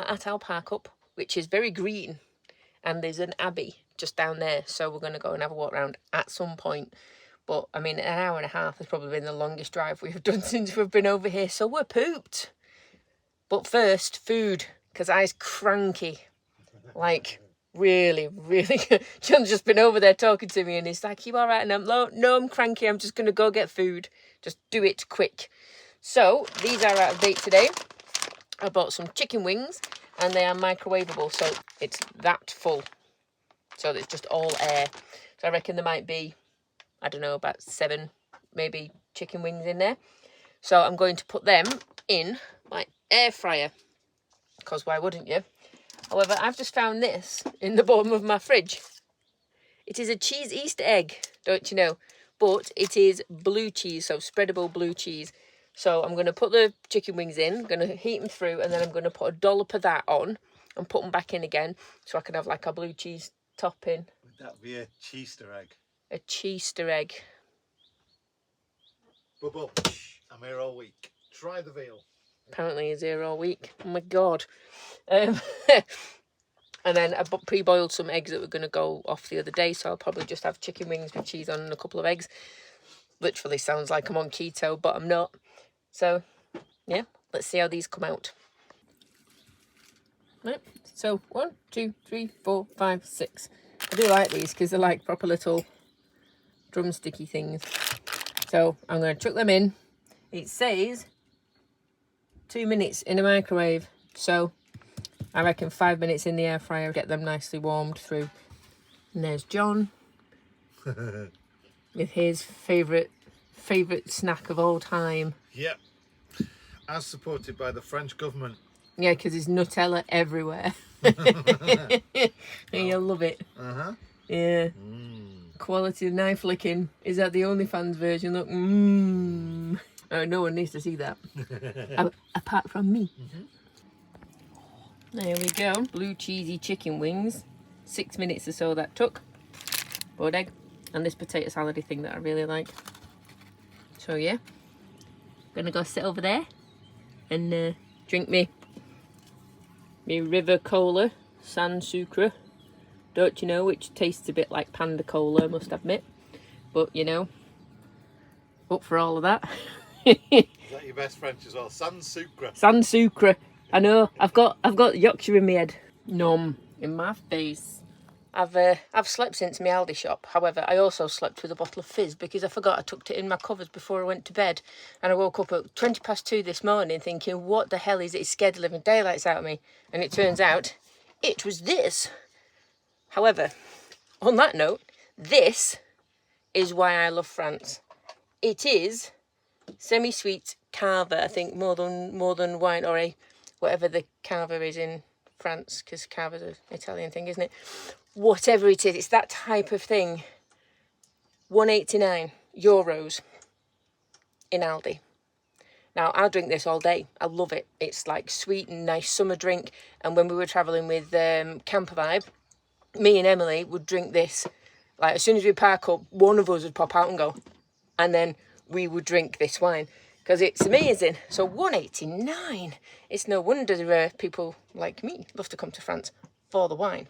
are at our park up, which is very green, and there's an abbey just down there, so we're going to go and have a walk around at some point. But I mean, an hour and a half has probably been the longest drive we've done since we've been over here, so we're pooped. But first, food, because I's cranky, like really, really. John's just been over there talking to me, and he's like, "You all right?" And I'm like, "No, I'm cranky. I'm just going to go get food. Just do it quick." So these are out of date today. I bought some chicken wings, and they are microwavable, so it's that full. So it's just all air. So I reckon there might be, I don't know, about 7 maybe chicken wings in there. So I'm going to put them in my air fryer, because why wouldn't you? However, I've just found this in the bottom of my fridge. It is a cheese Easter egg, don't you know? But it is blue cheese, so spreadable blue cheese. So I'm going to put the chicken wings in, I'm going to heat them through, and then I'm going to put a dollop of that on and put them back in again, so I can have like a blue cheese topping. Would that be a Cheester egg? A Cheester egg. Bubble, I'm here all week. Try the veal. Apparently he's here all week. Oh my God. And then I pre-boiled some eggs that were going to go off the other day, so I'll probably just have chicken wings with cheese on and a couple of eggs. Literally sounds like I'm on keto, but I'm not. So, yeah, let's see how these come out. Right, so 1, 2, 3, 4, 5, 6. I do like these because they're like proper little drumsticky things. So I'm going to chuck them in. It says 2 minutes in a microwave. So I reckon 5 minutes in the air fryer, get them nicely warmed through. And there's John with his favourite snack of all time. Yep. As supported by the French government. Yeah, because there's Nutella everywhere. And you'll love it. Uh-huh. Yeah. Quality knife licking. Is that the OnlyFans version? Look, Oh, no one needs to see that. Apart from me. There we go. Blue cheesy chicken wings. 6 minutes or so that took. Boiled egg. And this potato salad thing that I really like. So yeah. Gonna go sit over there and drink me River Cola San Sucre. Don't you know, which tastes a bit like Panda Cola, I must admit. But you know, up for all of that. Is that your best French as well? San Sucre. San Sucre. I know. I've got Yorkshire in my head. Nom in my face. I've slept since my Aldi shop. However, I also slept with a bottle of fizz because I forgot I tucked it in my covers before I went to bed. And I woke up at 2:20 this morning thinking, what the hell is it? It's scared the living daylights out of me. And it turns out it was this. However, on that note, this is why I love France. It is semi-sweet carver, I think, more than wine, or whatever the carver is in France, because carver's an Italian thing, isn't it? Whatever it is, it's that type of thing. €1.89 in Aldi. Now, I'll drink this all day. I love it. It's like sweet and nice summer drink. And when we were travelling with Camper Vibe, me and Emily would drink this. Like, as soon as we park up, one of us would pop out and go. And then we would drink this wine. Because it's amazing. So €1.89. It's no wonder people like me love to come to France for the wine.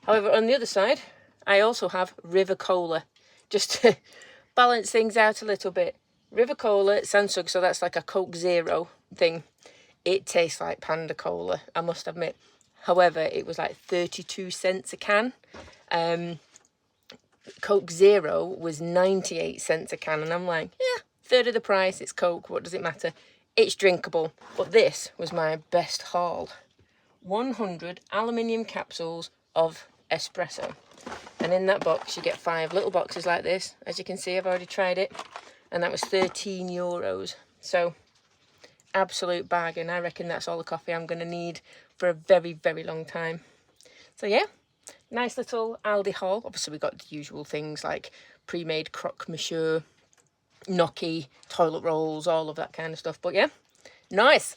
However, on the other side, I also have River Cola, just to balance things out a little bit. River Cola, Sansug, so that's like a Coke Zero thing. It tastes like Panda Cola, I must admit. However, it was like 32 cents a can. Coke Zero was 98 cents a can, and I'm like, yeah, third of the price, it's Coke, what does it matter? It's drinkable. But this was my best haul. 100 aluminium capsules of espresso, and in that box you get 5 little boxes like this. As you can see, I've already tried it, and that was €13. So absolute bargain. I reckon that's all the coffee I'm going to need for a very, very long time. So yeah, nice little Aldi haul. Obviously we got the usual things like pre-made croque monsieur, gnocchi, toilet rolls, all of that kind of stuff. But yeah, nice.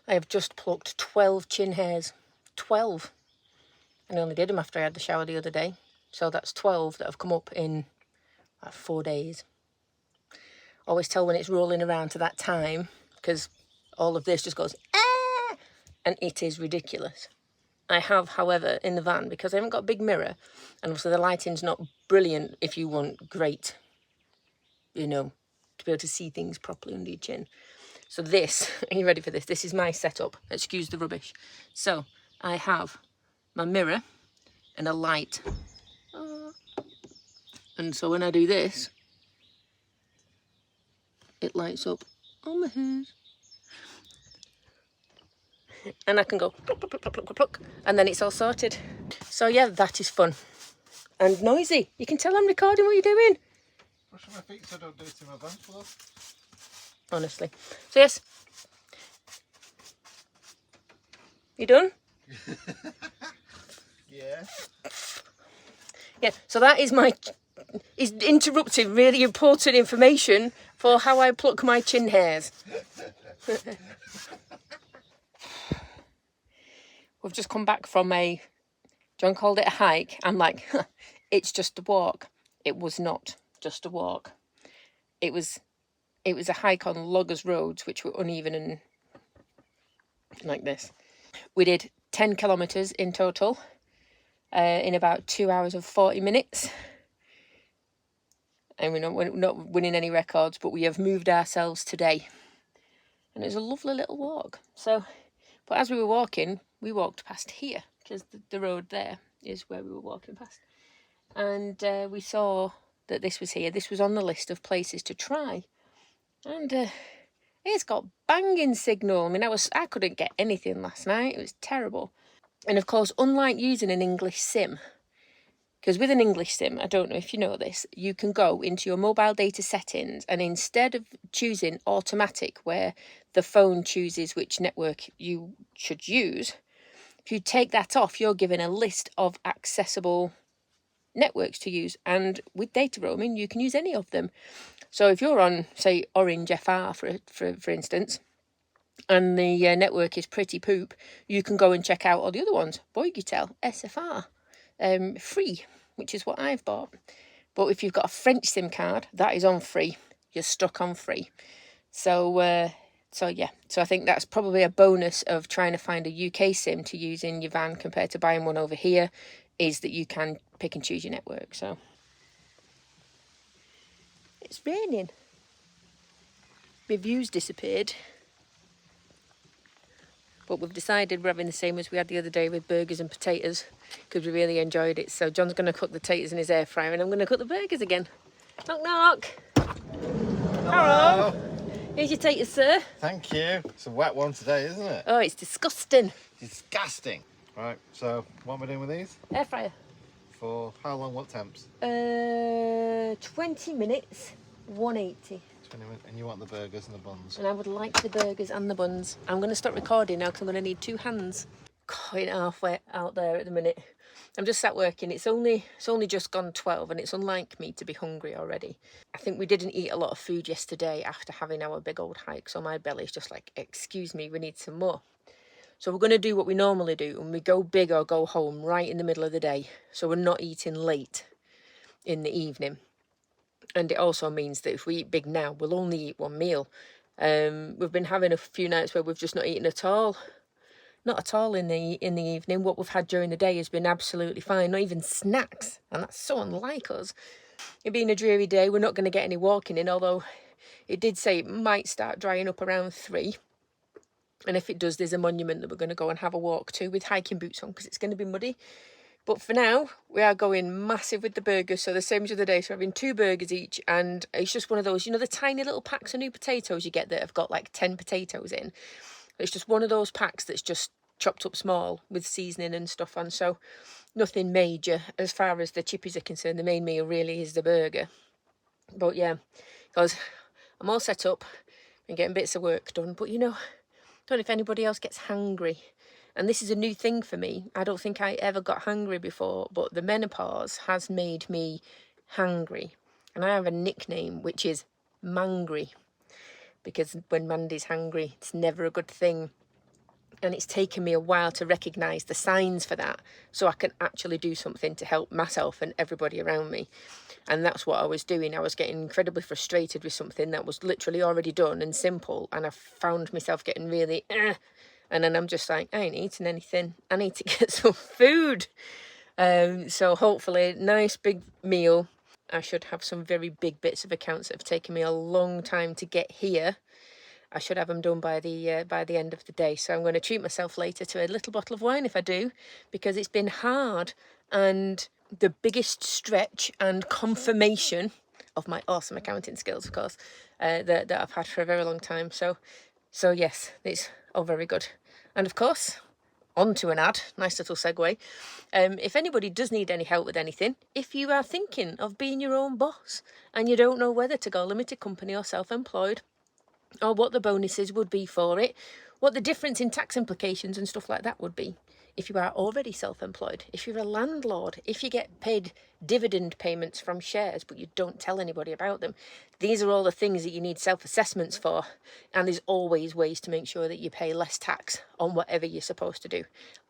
I have just plucked 12 chin hairs. 12. And I only did them after I had the shower the other day. So that's 12 that have come up in like 4 days. Always tell when it's rolling around to that time, because all of this just goes, ah, and it is ridiculous. I have, however, in the van, because I haven't got a big mirror, and also the lighting's not brilliant if you want great, you know, to be able to see things properly under your chin. So this, are you ready for this? This is my setup. Excuse the rubbish. So I have my mirror and a light. And so when I do this, it lights up on my hair. And I can go pluck, pluck, pluck, pluck, pluck, pluck, and then it's all sorted. So yeah, that is fun. And noisy. You can tell I'm recording what you're doing. Brushing my feet so I don't do it in my van floor. Honestly. So yes. You done? Yeah. Yeah, so that is is interrupting really important information for how I pluck my chin hairs. We've just come back from John called it a hike. I'm like, it's just a walk. It was not just a walk. It was a hike on loggers roads, which were uneven and like this. We did 10 kilometres in total in about 2 hours and 40 minutes. And we're not winning any records, but we have moved ourselves today. And it was a lovely little walk. So, but as we were walking, we walked past here, because the road there is where we were walking past. And we saw that this was here. This was on the list of places to try. And it's got banging signal. I mean, I couldn't get anything last night. It was terrible. And of course, unlike using an English SIM, because with an English SIM, I don't know if you know this, you can go into your mobile data settings, and instead of choosing automatic, where the phone chooses which network you should use, if you take that off, you're given a list of accessible networks to use. And with data roaming, you can use any of them. So if you're on, say, Orange FR, for instance, and the network is pretty poop, you can go and check out all the other ones. Boygitel, SFR, free, which is what I've bought. But if you've got a French SIM card, that is on free. You're stuck on free. So yeah. So I think that's probably a bonus of trying to find a UK SIM to use in your van compared to buying one over here, is that you can pick and choose your network. So it's raining. My view's disappeared. But we've decided we're having the same as we had the other day with burgers and potatoes, because we really enjoyed it. So John's going to cook the potatoes in his air fryer, and I'm going to cook the burgers again. Knock, knock. Hello. Here's your potatoes, sir. Thank you. It's a wet one today, isn't it? Oh, it's disgusting. Disgusting. Right, so what am I doing with these? Air fryer. For how long, what temps? 20 minutes, 180. 20 minutes. And you want the burgers and the buns? And I would like the burgers and the buns. I'm going to stop recording now because I'm going to need 2 hands. Quite halfway out there at the minute. I'm just sat working. It's only just gone 12, and it's unlike me to be hungry already. I think we didn't eat a lot of food yesterday after having our big old hike, so my belly's just like, excuse me, we need some more. So we're going to do what we normally do, and we go big or go home right in the middle of the day. So we're not eating late in the evening. And it also means that if we eat big now, we'll only eat 1 meal. We've been having a few nights where we've just not eaten at all. Not at all in the evening. What we've had during the day has been absolutely fine. Not even snacks. And that's so unlike us. It being a dreary day, we're not going to get any walking in, although it did say it might start drying up around 3. And if it does, there's a monument that we're going to go and have a walk to with hiking boots on, because it's going to be muddy. But for now, we are going massive with the burgers. So the same as the other day. So we're having 2 burgers each. And it's just one of those, you know, the tiny little packs of new potatoes you get that have got like 10 potatoes in. It's just one of those packs that's just chopped up small with seasoning and stuff on. So nothing major as far as the chippies are concerned. The main meal really is the burger. But yeah, because I'm all set up and getting bits of work done. But you know, I don't know if anybody else gets hangry. And this is a new thing for me. I don't think I ever got hangry before, but the menopause has made me hangry. And I have a nickname, which is Mangry. Because when Mandy's hungry, it's never a good thing. And it's taken me a while to recognise the signs for that, so I can actually do something to help myself and everybody around me. And that's what I was doing. I was getting incredibly frustrated with something that was literally already done and simple, and I found myself getting really and then I'm just like, I ain't eating anything, I need to get some food. So hopefully nice big meal. I should have some very big bits of accounts that have taken me a long time to get here. I should have them done by the end of the day. So I'm going to treat myself later to a little bottle of wine if I do, because it's been hard and the biggest stretch and confirmation of my awesome accounting skills, of course, that I've had for a very long time. So yes, it's all very good. And of course, on to an ad, nice little segue. If anybody does need any help with anything, if you are thinking of being your own boss and you don't know whether to go limited company or self-employed, or what the bonuses would be for it, what the difference in tax implications and stuff like that would be, if you are already self-employed, if you're a landlord, if you get paid dividend payments from shares but you don't tell anybody about them, these are all the things that you need self-assessments for. And there's always ways to make sure that you pay less tax on whatever you're supposed to do.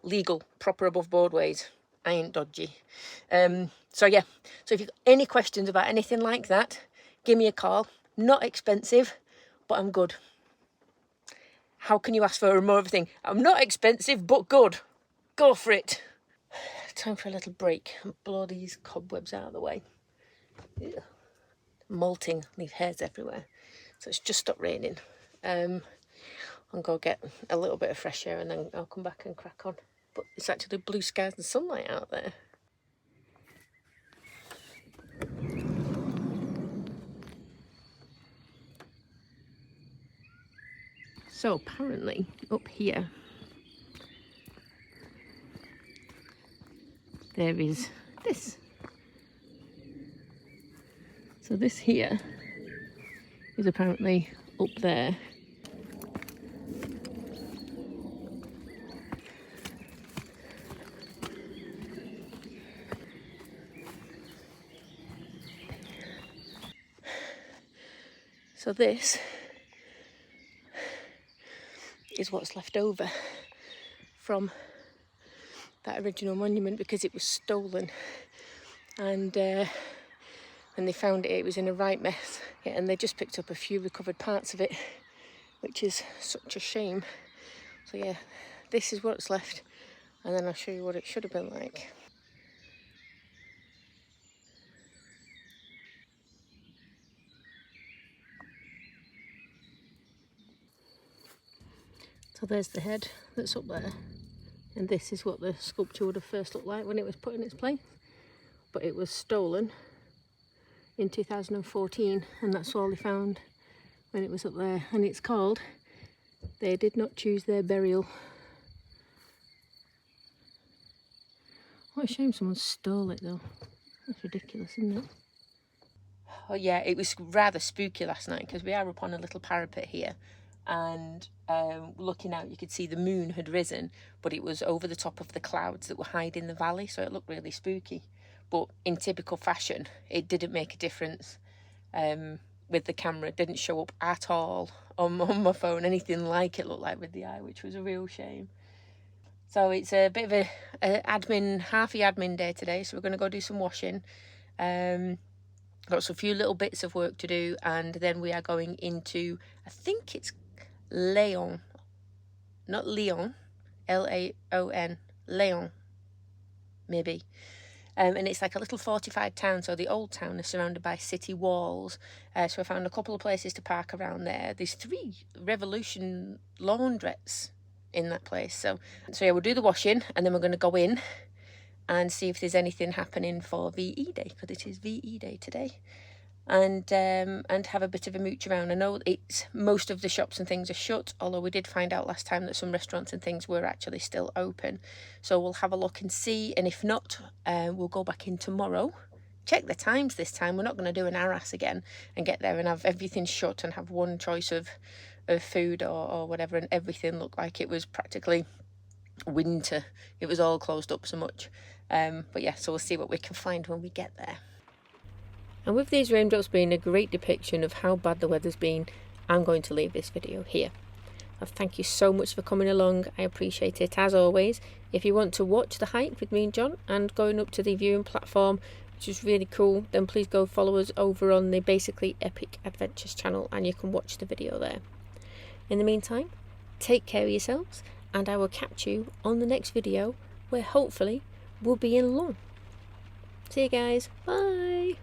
Legal, proper above board ways. I ain't dodgy. So if you've got any questions about anything like that, give me a call. Not expensive, but I'm good. How can you ask for more of a thing? I'm not expensive, but good. Go for it. Time for a little break and blow these cobwebs out of the way. Ugh. Molting, leave hairs everywhere. So it's just stopped raining. I'll go get a little bit of fresh air and then I'll come back and crack on. But it's actually blue skies and sunlight out there. So apparently up here there is this. So this here is apparently up there. So this is what's left over from that original monument, because it was stolen, and when they found it, it was in a right mess. Yeah, and they just picked up a few recovered parts of it, which is such a shame. So yeah, this is what's left, and then I'll show you what it should have been like. So there's the head that's up there, and this is what the sculpture would have first looked like when it was put in its place. But it was stolen in 2014, and that's all they found when it was up there. And it's called "They Did Not Choose Their Burial." What a shame someone stole it though. That's ridiculous, isn't it? Oh yeah, it was rather spooky last night because we are up on a little parapet here, and looking out you could see the moon had risen, but it was over the top of the clouds that were hiding the valley, so it looked really spooky. But in typical fashion, it didn't make a difference with the camera. It didn't show up at all on my phone, anything like it looked like with the eye, which was a real shame. So it's a bit of a halfy admin day today, so we're going to go do some washing. Got a few little bits of work to do, and then we are going into, I think it's Leon, not Leon, L-A-O-N, Leon, maybe. And it's like a little fortified town, so the old town is surrounded by city walls. So I found a couple of places to park around there. There's 3 Revolution laundrettes in that place. So yeah, we'll do the washing, and then we're going to go in and see if there's anything happening for VE Day, because it is VE Day today, and have a bit of a mooch around. I know it's most of the shops and things are shut, although we did find out last time that some restaurants and things were actually still open. So we'll have a look and see, and if not, we'll go back in tomorrow. Check the times this time. We're not going to do an harass again and get there and have everything shut and have one choice of food or whatever, and everything looked like it was practically winter. It was all closed up so much. But yeah, so we'll see what we can find when we get there. And with these raindrops being a great depiction of how bad the weather's been, I'm going to leave this video here. Thank you so much for coming along. I appreciate it as always. If you want to watch the hike with me and John and going up to the viewing platform, which is really cool, then please go follow us over on the Basically Epic Adventures channel and you can watch the video there. In the meantime, take care of yourselves and I will catch you on the next video where hopefully we'll be in Long. See you guys. Bye.